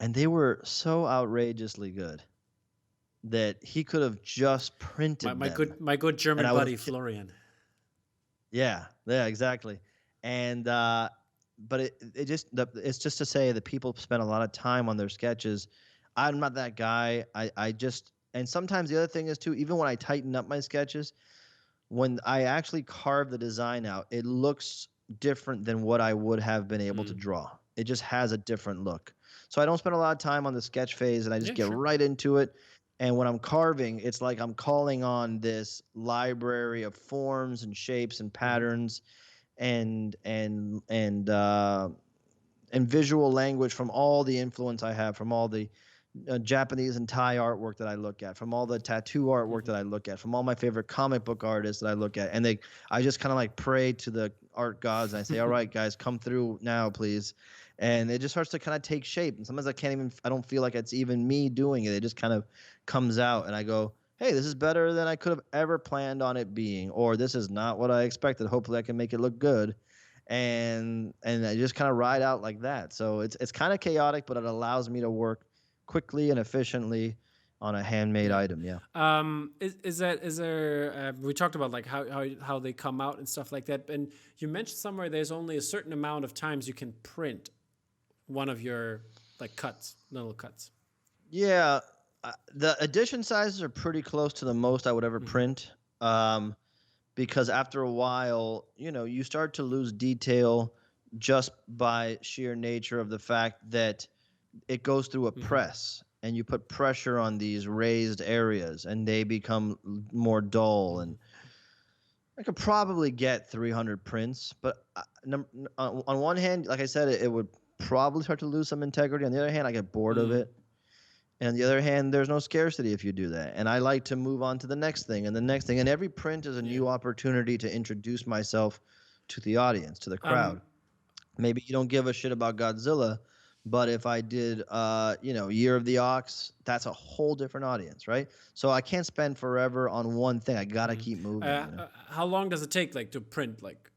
and they were so outrageously good that he could have just printed my good German buddy Florian. Yeah, exactly. And but it's just to say that people spend a lot of time on their sketches. I'm not that guy. And sometimes the other thing is too, even when I tighten up my sketches, when I actually carve the design out, it looks different than what I would have been able to draw. It just has a different look. So I don't spend a lot of time on the sketch phase, and I just get right into it. And when I'm carving, it's like I'm calling on this library of forms and shapes and patterns and visual language from all the influence I have, from all the Japanese and Thai artwork that I look at, from all the tattoo artwork that I look at, from all my favorite comic book artists that I look at. And I just kind of like pray to the art gods, and I say, all right, guys, come through now, please. And it just starts to kind of take shape. And sometimes I don't feel like it's even me doing it. It just kind of comes out, and I go, hey, this is better than I could have ever planned on it being, or this is not what I expected. Hopefully I can make it look good. And I just kind of ride out like that. So it's kind of chaotic, but it allows me to work quickly and efficiently on a handmade item. Yeah. Is there we talked about like how they come out and stuff like that, and you mentioned somewhere there's only a certain amount of times you can print one of your like little cuts. Yeah, the edition sizes are pretty close to the most I would ever print, because after a while, you start to lose detail just by sheer nature of the fact that it goes through a press, and you put pressure on these raised areas, and they become more dull. And I could probably get 300 prints, but on one hand, like I said, it would probably start to lose some integrity. On the other hand, I get bored of it. And on the other hand, there's no scarcity if you do that. And I like to move on to the next thing and the next thing. And every print is a new opportunity to introduce myself to the audience, to the crowd. Maybe you don't give a shit about Godzilla, but if I did, Year of the Ox, that's a whole different audience, right? So I can't spend forever on one thing. I gotta keep moving. How long does it take, like, to print, like?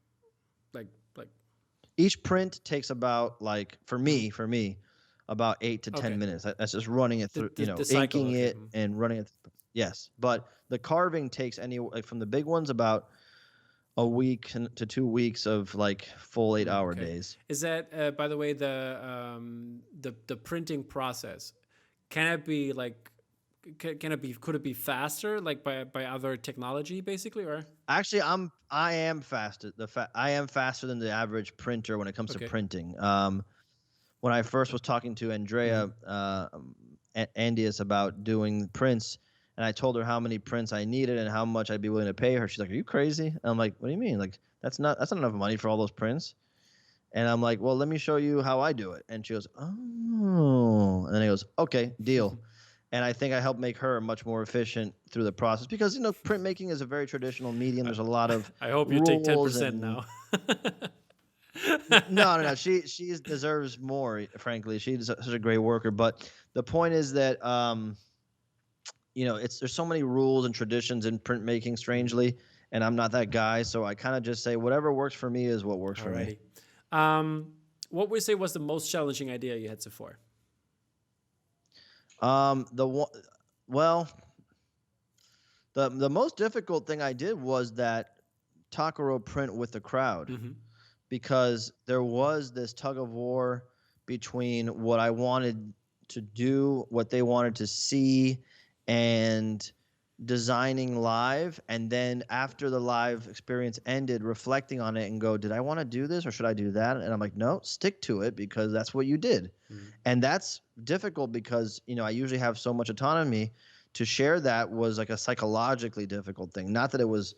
Each print takes about, like, for me, about 8 to 10 minutes. That's just running it through, inking it and running it. Yes, but the carving takes from the big ones about a week to 2 weeks of like full 8-hour days. Is that, by the way, the printing process? Can it be like? Could it be faster, like by other technology, basically, or? Actually, I am faster. I am faster than the average printer when it comes to printing. When I first was talking to Andrea Andius about doing prints, and I told her how many prints I needed and how much I'd be willing to pay her, she's like, "Are you crazy?" And I'm like, "What do you mean? Like that's not enough money for all those prints." And I'm like, "Well, let me show you how I do it." And she goes, "Oh," and then he goes, "Okay, deal." And I think I helped make her much more efficient through the process because printmaking is a very traditional medium. There's a lot of I hope you take 10% now. No. She deserves more. Frankly, she's such a great worker. But the point is that there's so many rules and traditions in printmaking, strangely, and I'm not that guy. So I kind of just say whatever works for me is what works for me. What would you say was the most challenging idea you had so far? The most difficult thing I did was that Tokoro print with the crowd, because there was this tug of war between what I wanted to do, what they wanted to see, and designing live, and then after the live experience ended, reflecting on it and go, did I want to do this or should I do that? And I'm like, no, stick to it because that's what you did. And that's difficult because I usually have so much autonomy. To share that was like a psychologically difficult thing. Not that it was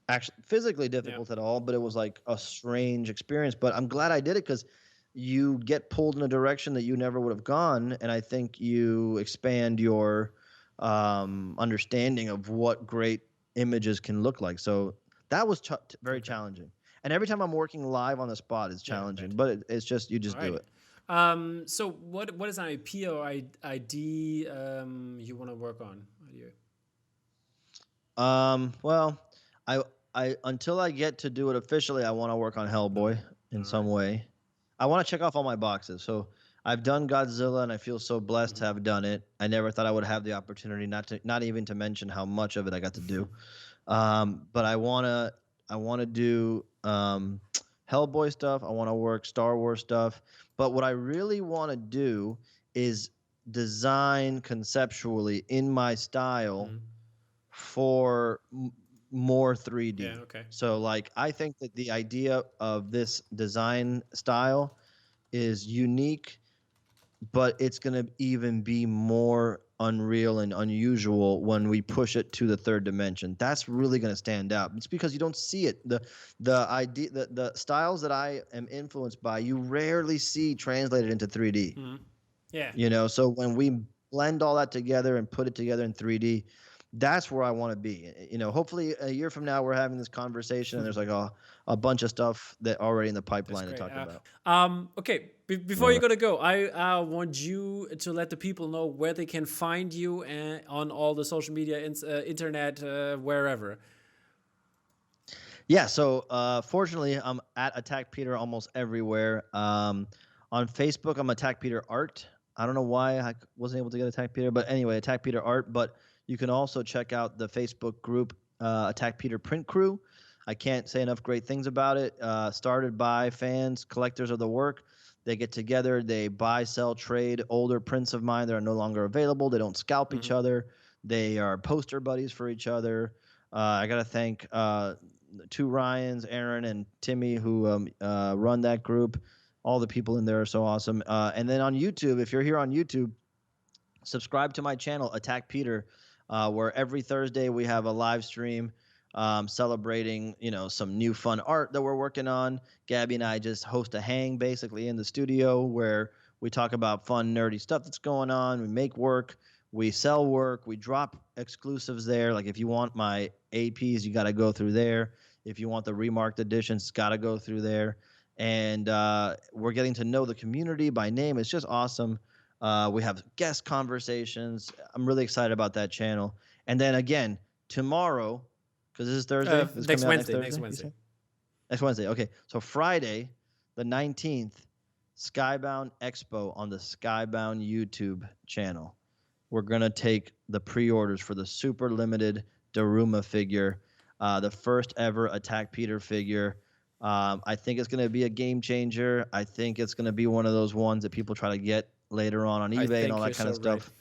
actually physically difficult at all, but it was like a strange experience. But I'm glad I did it because you get pulled in a direction that you never would have gone, and I think you expand your understanding of what great images can look like. So that was very challenging. And every time I'm working live on the spot, it's challenging, but it's just, you just do it. So what is an IP or ID you want to work on? Well, I until I get to do it officially, I want to work on Hellboy in some way. I want to check off all my boxes. So I've done Godzilla, and I feel so blessed to have done it. I never thought I would have the opportunity, not even to mention how much of it I got to do. But I wanna do Hellboy stuff. I want to work Star Wars stuff. But what I really want to do is design conceptually in my style for more 3D. Yeah, okay. So like I think that the idea of this design style is unique, but it's going to even be more unreal and unusual when we push it to the third dimension. That's really going to stand out. It's because you don't see it. The styles that I am influenced by, you rarely see translated into 3D. Yeah. You know, so when we blend all that together and put it together in 3D, that's where I want to be. You know, hopefully a year from now we're having this conversation and there's like a bunch of stuff that already in the pipeline to talk about. Okay, before you're gonna go, I want you to let the people know where they can find you on all the social media, internet, wherever. Yeah, so fortunately I'm at Attack Peter almost everywhere. On Facebook I'm Attack Peter Art. I don't know why I wasn't able to get Attack Peter, but anyway, Attack Peter Art. But you can also check out the Facebook group, Attack Peter Print Crew. I can't say enough great things about it. Started by fans, collectors of the work. They get together, they buy, sell, trade older prints of mine that are no longer available. They don't scalp each other. They are poster buddies for each other. I got to thank two Ryans, Aaron and Timmy, who run that group. All the people in there are so awesome. And then on YouTube, if you're here on YouTube, subscribe to my channel, Attack Peter, where every Thursday we have a live stream celebrating, you know, some new fun art that we're working on. Gabby and I just host a hang basically in the studio where we talk about fun, nerdy stuff that's going on. We make work, we sell work, we drop exclusives there. Like if you want my APs, you got to go through there. If you want the remarked editions, it's got to go through there. And we're getting to know the community by name. It's just awesome. We have guest conversations. I'm really excited about that channel. And then again, tomorrow, because this is Thursday. Next Wednesday. Next Wednesday. Okay. So Friday, the 19th, Skybound Expo on the Skybound YouTube channel. We're going to take the pre-orders for the super limited Daruma figure, the first ever Attack Peter figure. I think it's going to be a game changer. I think it's going to be one of those ones that people try to get later on eBay and all that kind of stuff. Right.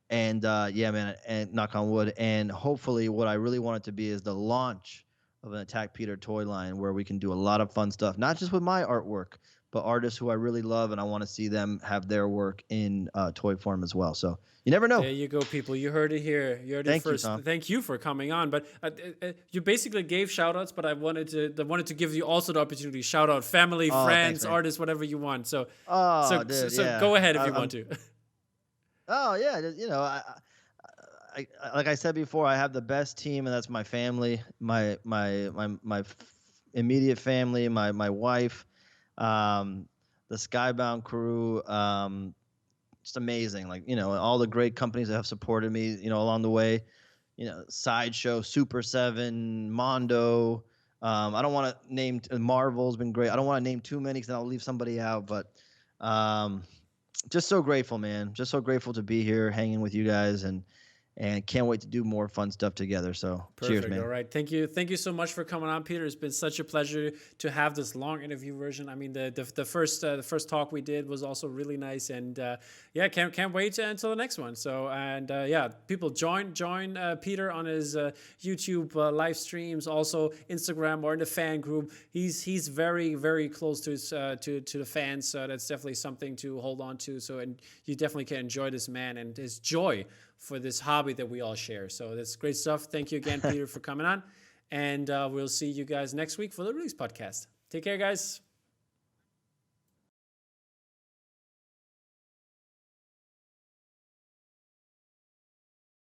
And yeah, man, and knock on wood. And hopefully what I really want it to be is the launch of an Attack Peter toy line where we can do a lot of fun stuff, not just with my artwork, but artists who I really love, and I want to see them have their work in toy form as well. So you never know. There you go, people. You heard it here. You heard it first. Thank you for coming on. But you basically gave shout outs, but I wanted to give you also the opportunity to shout out family, friends, thanks, artists, whatever you want. So, so go ahead if you want to. Oh yeah, you know, I like I said before, I have the best team, and that's my family, my immediate family, my wife, the Skybound crew, just amazing. Like, you know, all the great companies that have supported me, you know, along the way. You know, Sideshow, Super 7, Mondo. I don't want to name Marvel's been great. I don't want to name too many because then I'll leave somebody out, but. Just so grateful, man. Just so grateful to be here hanging with you guys and can't wait to do more fun stuff together. So perfect. Cheers, man. All right. Thank you so much for coming on, Peter. It's been such a pleasure to have this long interview version. I mean, the first talk we did was also really nice, and yeah, can't wait until the next one. So yeah, people join Peter on his YouTube live streams, also Instagram or in the fan group. He's very, very close to his to the fans. So that's definitely something to hold on to. So, and you definitely can enjoy this man and his joy for this hobby that we all share. So that's great stuff. Thank you again, Peter, for coming on. And we'll see you guys next week for the Release Podcast. Take care, guys.